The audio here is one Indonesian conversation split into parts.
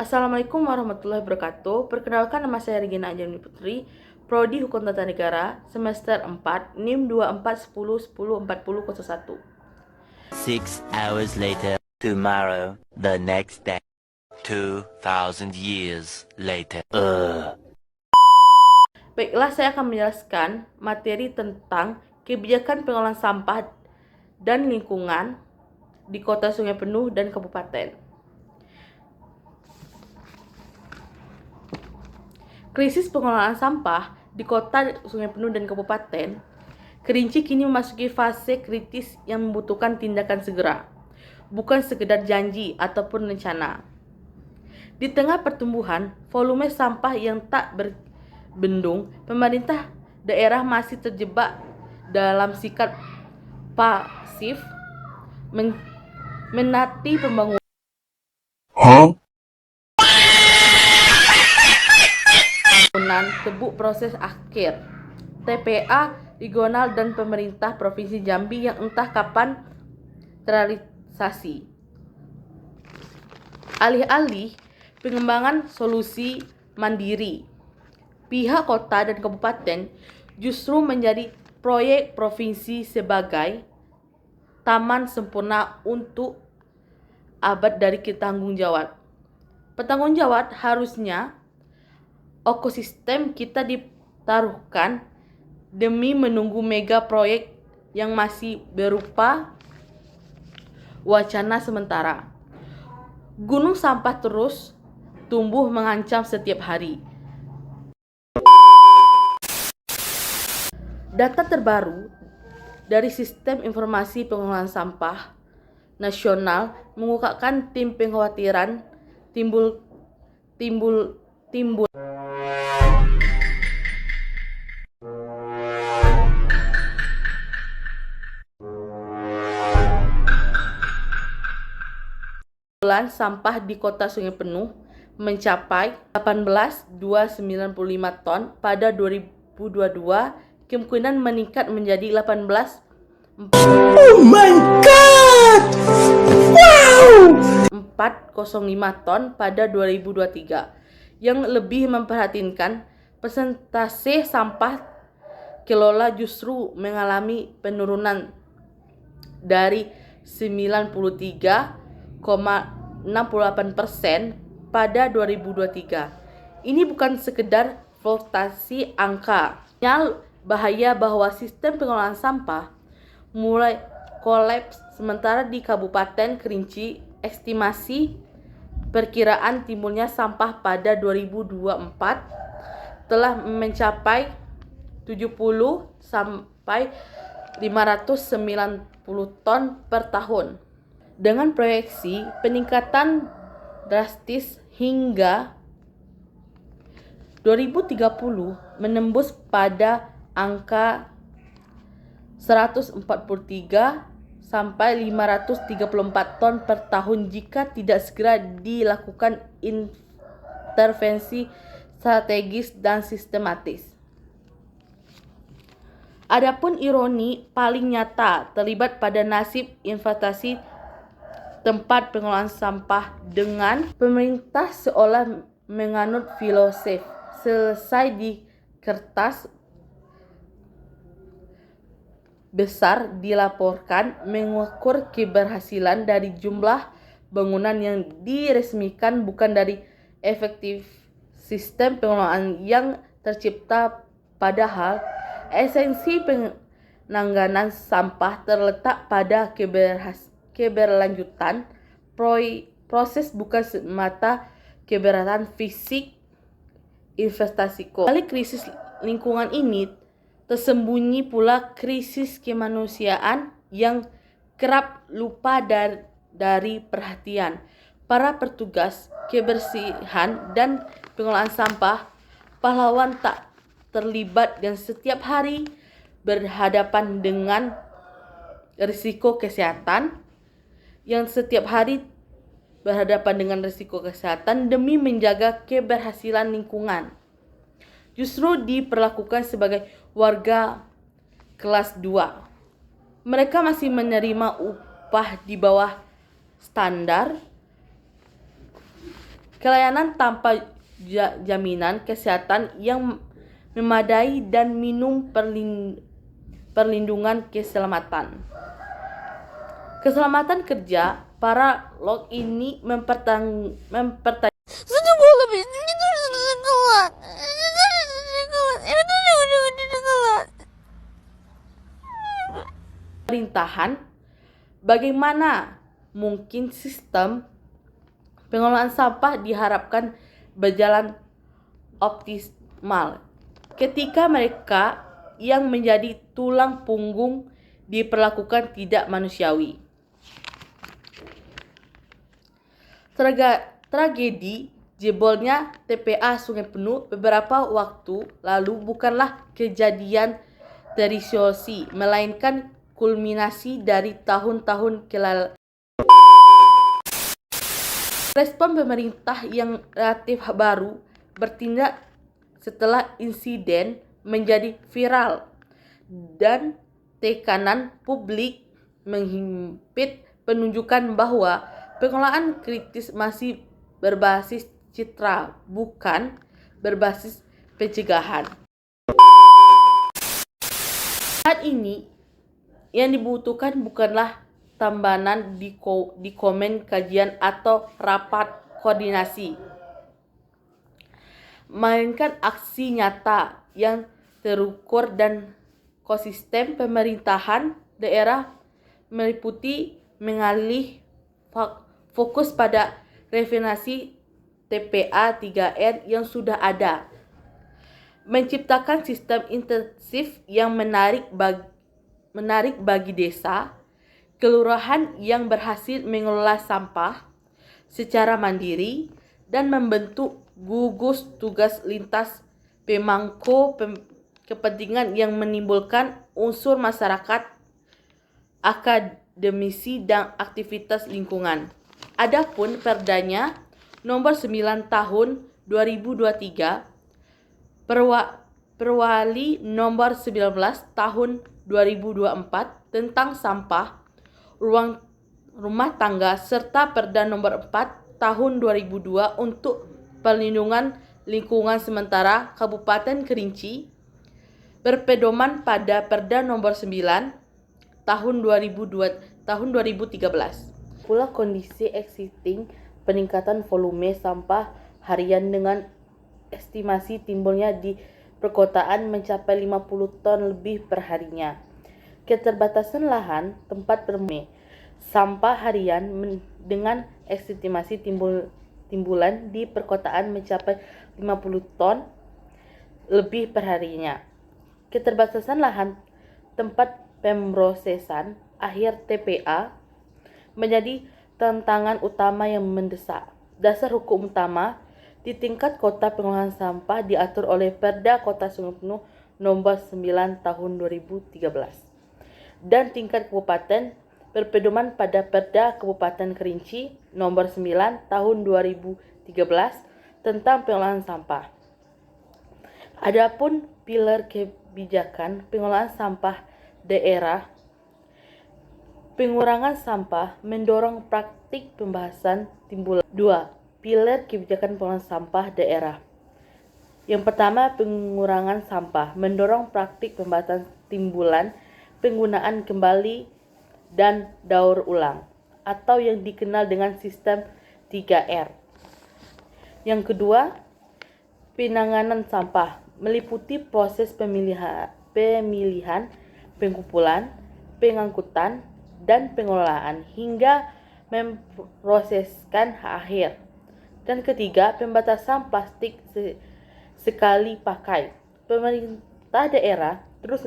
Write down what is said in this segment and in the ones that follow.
Assalamualaikum warahmatullahi wabarakatuh. Perkenalkan, nama saya Regina Anjani Putri, Prodi Hukum Tata Negara, semester 4, NIM 2410104001. 6 hours later, tomorrow, the next day, 2000 years later. Baiklah, saya akan menjelaskan materi tentang kebijakan pengolahan sampah dan lingkungan di Kota Sungai Penuh dan Kabupaten. Krisis pengelolaan sampah di Kota Sungai Penuh dan Kabupaten Kerinci kini memasuki fase kritis yang membutuhkan tindakan segera, bukan sekedar janji ataupun rencana. Di tengah pertumbuhan volume sampah yang tak berbendung, pemerintah daerah masih terjebak dalam sikap pasif menanti pembangunan tebuk proses akhir TPA regional dan pemerintah Provinsi Jambi yang entah kapan terrealisasi. Alih-alih pengembangan solusi mandiri, pihak kota dan kabupaten justru menjadi proyek provinsi sebagai taman sempurna untuk abad dari Bertanggung jawab harusnya ekosistem kita ditaruhkan demi menunggu mega proyek yang masih berupa wacana sementara. Gunung sampah terus tumbuh mengancam setiap hari. Data terbaru dari Sistem Informasi Pengelolaan Sampah Nasional mengungkapkan tim kekhawatiran timbul sampah di Kota Sungai Penuh mencapai 18.295 ton pada 2022, kemungkinan meningkat menjadi 405 ton pada 2023. Yang lebih memperhatikan, persentase sampah kelola justru mengalami penurunan dari 93,68% pada 2023. Ini bukan sekedar fluktuasi angka. Sinyal bahaya bahwa sistem pengelolaan sampah mulai kolaps. Sementara di Kabupaten Kerinci, estimasi perkiraan timbulnya sampah pada 2024 telah mencapai 70 sampai 590 ton per tahun. Dengan proyeksi peningkatan drastis hingga 2030 menembus pada angka 143 sampai 534 ton per tahun jika tidak segera dilakukan intervensi strategis dan sistematis. Adapun ironi paling nyata terlibat pada nasib investasi tempat pengolahan sampah dengan pemerintah seolah menganut filosofi selesai di kertas besar dilaporkan mengukur keberhasilan dari jumlah bangunan yang diresmikan, bukan dari efektif sistem pengelolaan yang tercipta. Padahal esensi penanganan sampah terletak pada keberlanjutan proses, bukan semata keberatan fisik investasi. Balik krisis lingkungan ini tersembunyi pula krisis kemanusiaan yang kerap lupa dari perhatian para petugas kebersihan dan pengelolaan sampah. Pahlawan tak terlibat dan setiap hari berhadapan dengan risiko kesehatan demi menjaga keberhasilan lingkungan, justru diperlakukan sebagai warga kelas 2. Mereka masih menerima upah di bawah standar Kelayanan tanpa jaminan kesehatan yang memadai dan minum perlindungan keselamatan. Keselamatan kerja para log ini mempertanyakan pemerintahan, bagaimana mungkin sistem pengelolaan sampah diharapkan berjalan optimal ketika mereka yang menjadi tulang punggung diperlakukan tidak manusiawi. Tragedi jebolnya TPA Sungai Penuh beberapa waktu lalu bukanlah kejadian terisolasi, melainkan kulminasi dari tahun-tahun kelalaian. Respon pemerintah yang relatif baru bertindak setelah insiden menjadi viral dan tekanan publik menghimpit penunjukan bahwa pengelolaan kritis masih berbasis citra, bukan berbasis pencegahan. Saat ini yang dibutuhkan bukanlah tambahan di komen kajian atau rapat koordinasi, melainkan aksi nyata yang terukur dan konsisten. Pemerintahan daerah meliputi mengalih fokus pada refinasi TPA 3R yang sudah ada, menciptakan sistem intensif yang menarik bagi desa, kelurahan yang berhasil mengelola sampah secara mandiri dan membentuk gugus tugas lintas pemangku kepentingan yang menimbulkan unsur masyarakat, akademisi, dan aktivitas lingkungan. Adapun Perdanya nomor 9 tahun 2023, Perwali nomor 19 tahun 2024 tentang sampah rumah tangga serta Perda nomor 4 tahun 2002 untuk perlindungan lingkungan sementara Kabupaten Kerinci berpedoman pada Perda nomor 9 tahun 2013. Pula kondisi existing peningkatan volume sampah harian dengan estimasi timbulnya di perkotaan mencapai 50 ton lebih perharinya. Keterbatasan lahan tempat bermain sampah harian dengan estimasi timbulan di perkotaan mencapai 50 ton lebih perharinya. Keterbatasan lahan tempat pemrosesan akhir TPA menjadi tantangan utama yang mendesak. Dasar hukum utama di tingkat kota pengelolaan sampah diatur oleh Perda Kota Sungai Penuh nomor 9 tahun 2013 dan tingkat kabupaten berpedoman pada Perda Kabupaten Kerinci nomor 9 tahun 2013 tentang pengelolaan sampah. Adapun pilar kebijakan pengelolaan sampah daerah, pengurangan sampah mendorong praktik pembahasan timbulan. 2. Pilar kebijakan pengelolaan sampah daerah. Yang pertama, pengurangan sampah mendorong praktik pembahasan timbulan, penggunaan kembali dan daur ulang atau yang dikenal dengan sistem 3R. Yang kedua, penanganan sampah meliputi proses pemilihan, pengumpulan, pengangkutan, dan pengelolaan hingga memproseskan akhir. Dan ketiga, pembatasan plastik sekali pakai. Pemerintah daerah terus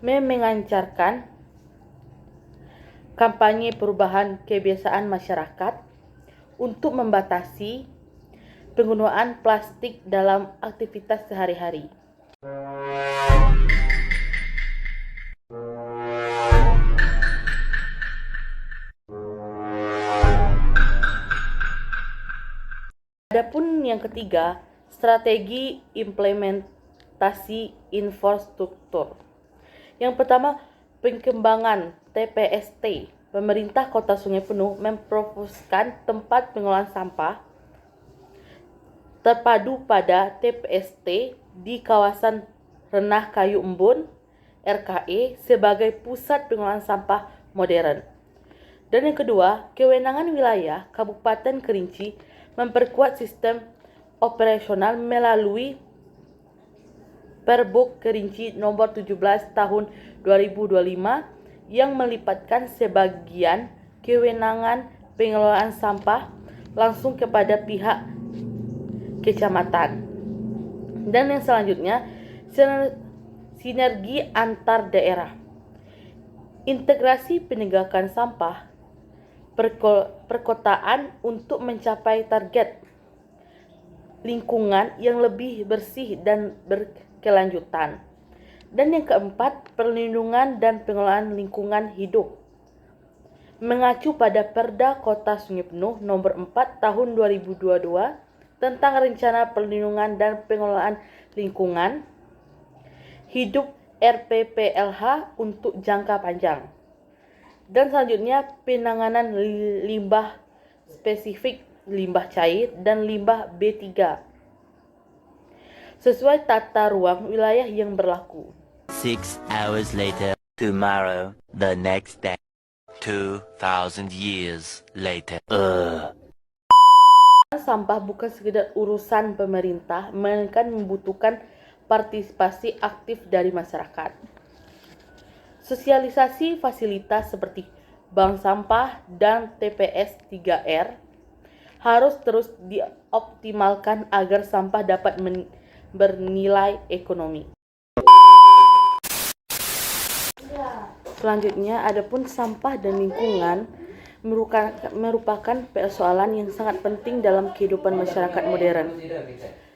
mengancarkan kampanye perubahan kebiasaan masyarakat untuk membatasi penggunaan plastik dalam aktivitas sehari-hari. Adapun yang ketiga, strategi implementasi infrastruktur. Yang pertama, pengembangan TPST. Pemerintah Kota Sungai Penuh memfokuskan tempat pengelolaan sampah terpadu pada TPST di kawasan Renah Kayu Embun RKE sebagai pusat pengelolaan sampah modern. Dan yang kedua, kewenangan wilayah Kabupaten Kerinci memperkuat sistem operasional melalui Perbuk Kerinci nomor 17 tahun 2025 yang melibatkan sebagian kewenangan pengelolaan sampah langsung kepada pihak kecamatan. Dan yang selanjutnya, sinergi antar daerah. Integrasi penegakan sampah perkotaan untuk mencapai target lingkungan yang lebih bersih dan berkelanjutan. Dan yang keempat, perlindungan dan pengelolaan lingkungan hidup. Mengacu pada Perda Kota Sungai Penuh nomor 4 tahun 2022 tentang rencana perlindungan dan pengelolaan lingkungan hidup RPPLH untuk jangka panjang. Dan selanjutnya, penanganan limbah spesifik, limbah cair, dan limbah B3 sesuai tata ruang wilayah yang berlaku. 6 hours later, tomorrow, the next day, 2,000 years later. Sampah bukan sekedar urusan pemerintah, melainkan membutuhkan partisipasi aktif dari masyarakat. Sosialisasi fasilitas seperti bank sampah dan TPS 3R harus terus dioptimalkan agar sampah dapat bernilai ekonomi. Selanjutnya, adapun sampah dan lingkungan merupakan persoalan yang sangat penting dalam kehidupan masyarakat modern.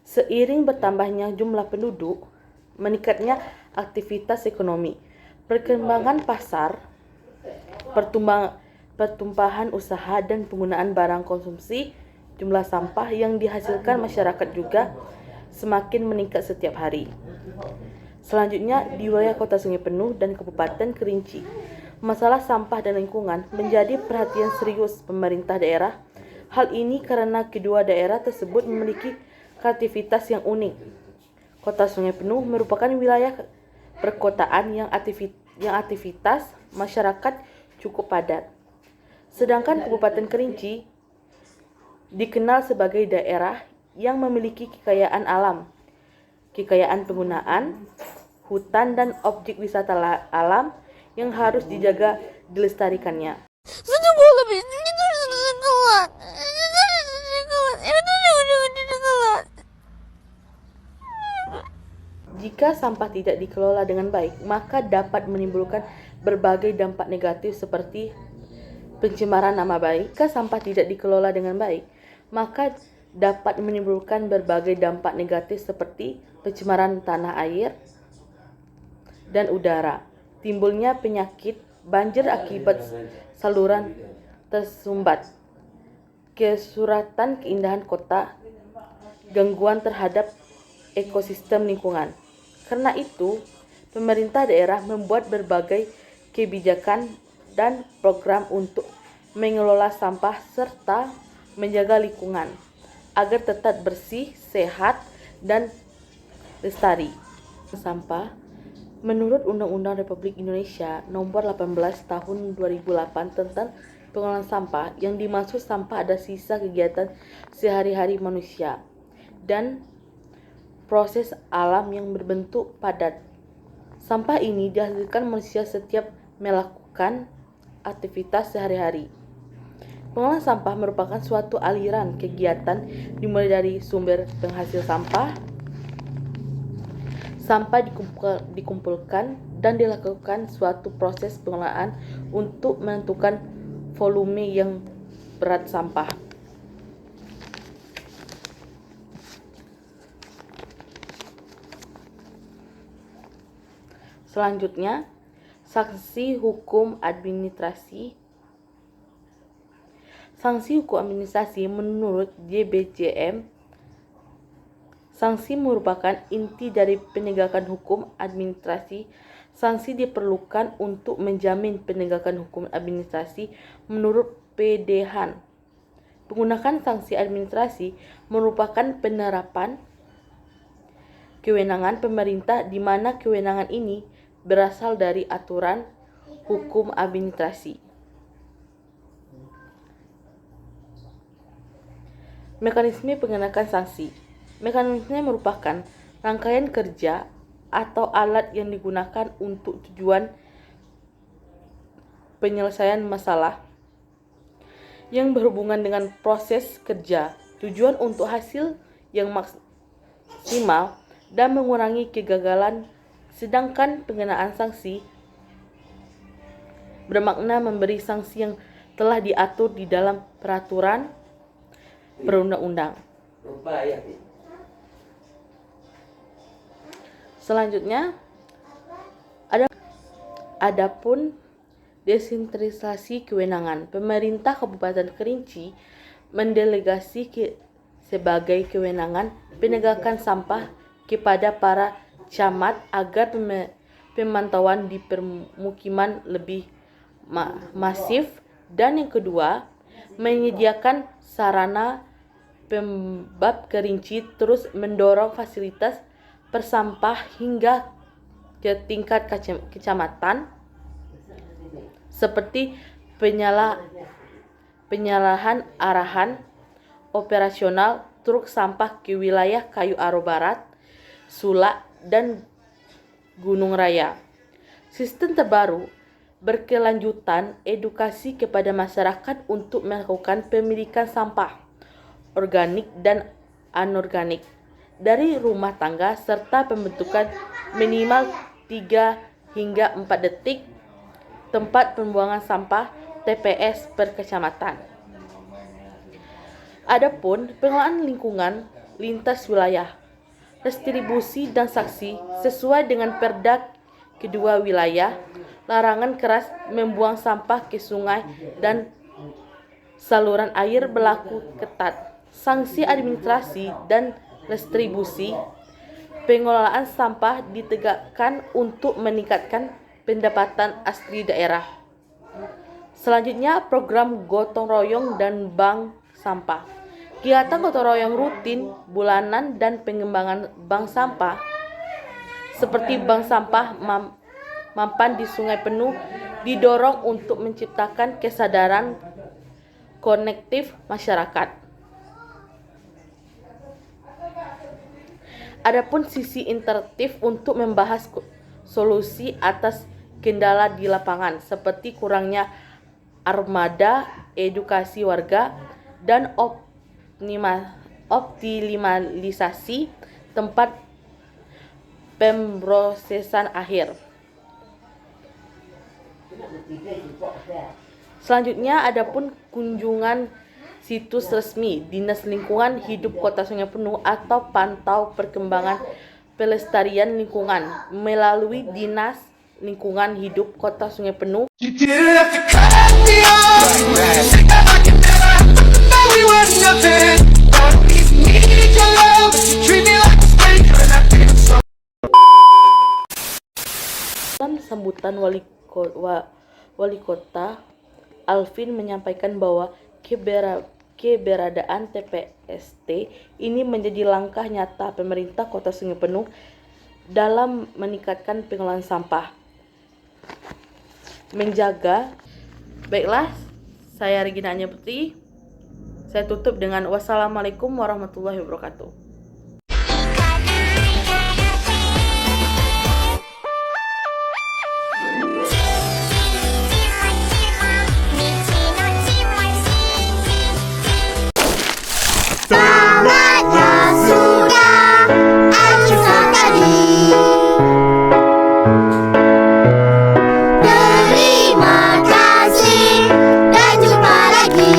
Seiring bertambahnya jumlah penduduk, meningkatnya aktivitas ekonomi, perkembangan pasar, pertumpahan usaha dan penggunaan barang konsumsi, jumlah sampah yang dihasilkan masyarakat juga semakin meningkat setiap hari. Selanjutnya, di wilayah Kota Sungai Penuh dan Kabupaten Kerinci, masalah sampah dan lingkungan menjadi perhatian serius pemerintah daerah. Hal ini karena kedua daerah tersebut memiliki kreativitas yang unik. Kota Sungai Penuh merupakan wilayah perkotaan yang aktivitas masyarakat cukup padat. Sedangkan Kabupaten Kerinci dikenal sebagai daerah yang memiliki kekayaan alam, kekayaan penggunaan, hutan dan objek wisata alam yang harus dijaga dilestarikannya. Jika sampah tidak dikelola dengan baik, maka dapat menimbulkan berbagai dampak negatif seperti pencemaran nama baik. Jika sampah tidak dikelola dengan baik, maka dapat menimbulkan berbagai dampak negatif seperti pencemaran tanah air dan udara, timbulnya penyakit, banjir akibat saluran tersumbat, kesuratan keindahan kota, gangguan terhadap ekosistem lingkungan. Karena itu, pemerintah daerah membuat berbagai kebijakan dan program untuk mengelola sampah serta menjaga lingkungan agar tetap bersih, sehat, dan lestari. Sampah menurut Undang-Undang Republik Indonesia Nomor 18 Tahun 2008 tentang pengelolaan sampah, yang dimaksud sampah ada sisa kegiatan sehari-hari manusia dan proses alam yang berbentuk padat. Sampah ini dihasilkan manusia setiap melakukan aktivitas sehari-hari. Pengolahan sampah merupakan suatu aliran kegiatan dimulai dari sumber penghasil sampah, sampah dikumpulkan dan dilakukan suatu proses pengelolaan untuk menentukan volume yang berat sampah. Selanjutnya, sanksi hukum administrasi. Sanksi hukum administrasi menurut JBJM, sanksi merupakan inti dari penegakan hukum administrasi. Sanksi diperlukan untuk menjamin penegakan hukum administrasi menurut PDHAN Penggunaan sanksi administrasi merupakan penerapan kewenangan pemerintah di mana kewenangan ini berasal dari aturan hukum administrasi. Mekanisme pengenakan sanksi. Mekanisme merupakan rangkaian kerja atau alat yang digunakan untuk tujuan penyelesaian masalah yang berhubungan dengan proses kerja, tujuan untuk hasil yang maksimal dan mengurangi kegagalan, sedangkan pengenaan sanksi bermakna memberi sanksi yang telah diatur di dalam peraturan perundang-undang. Selanjutnya, adapun desentralisasi kewenangan. Pemerintah Kabupaten Kerinci mendelegasi sebagai kewenangan penegakan sampah kepada para camat agar pemantauan di permukiman lebih masif, dan yang kedua, menyediakan sarana. Pemkab Kerinci terus mendorong fasilitas persampah hingga ke tingkat kecamatan seperti penyalahan arahan operasional truk sampah ke wilayah Kayu Aro Barat, Sulak, dan Gunung Raya. Sistem terbaru berkelanjutan edukasi kepada masyarakat untuk melakukan pemilikan sampah organik dan anorganik dari rumah tangga serta pembentukan minimal 3 hingga 4 detik tempat pembuangan sampah TPS per kecamatan. Adapun pengelolaan lingkungan lintas wilayah, distribusi dan saksi sesuai dengan Perda kedua wilayah, larangan keras membuang sampah ke sungai dan saluran air berlaku ketat. Sanksi administrasi dan distribusi pengelolaan sampah ditegakkan untuk meningkatkan pendapatan asli daerah. Selanjutnya, program gotong royong dan bank sampah. Kegiatan gotong royong rutin, bulanan, dan pengembangan bank sampah seperti bank sampah mampan di Sungai Penuh didorong untuk menciptakan kesadaran konektif masyarakat. Adapun sisi interaktif untuk membahas solusi atas kendala di lapangan seperti kurangnya armada, edukasi warga, dan optimalisasi tempat pemrosesan akhir. Selanjutnya, adapun kunjungan situs resmi Dinas Lingkungan Hidup Kota Sungai Penuh atau pantau perkembangan pelestarian lingkungan melalui Dinas Lingkungan Hidup Kota Sungai Penuh. Dalam sambutan Wali Kota Alvin menyampaikan bahwa keberadaan TPST ini menjadi langkah nyata pemerintah Kota Sungai Penuh dalam meningkatkan pengelolaan sampah. Baiklah, saya Regina Anya Putri. Saya tutup dengan wassalamualaikum warahmatullahi wabarakatuh. Saatnya sudah acuan tadi. Terima kasih dan jumpa lagi.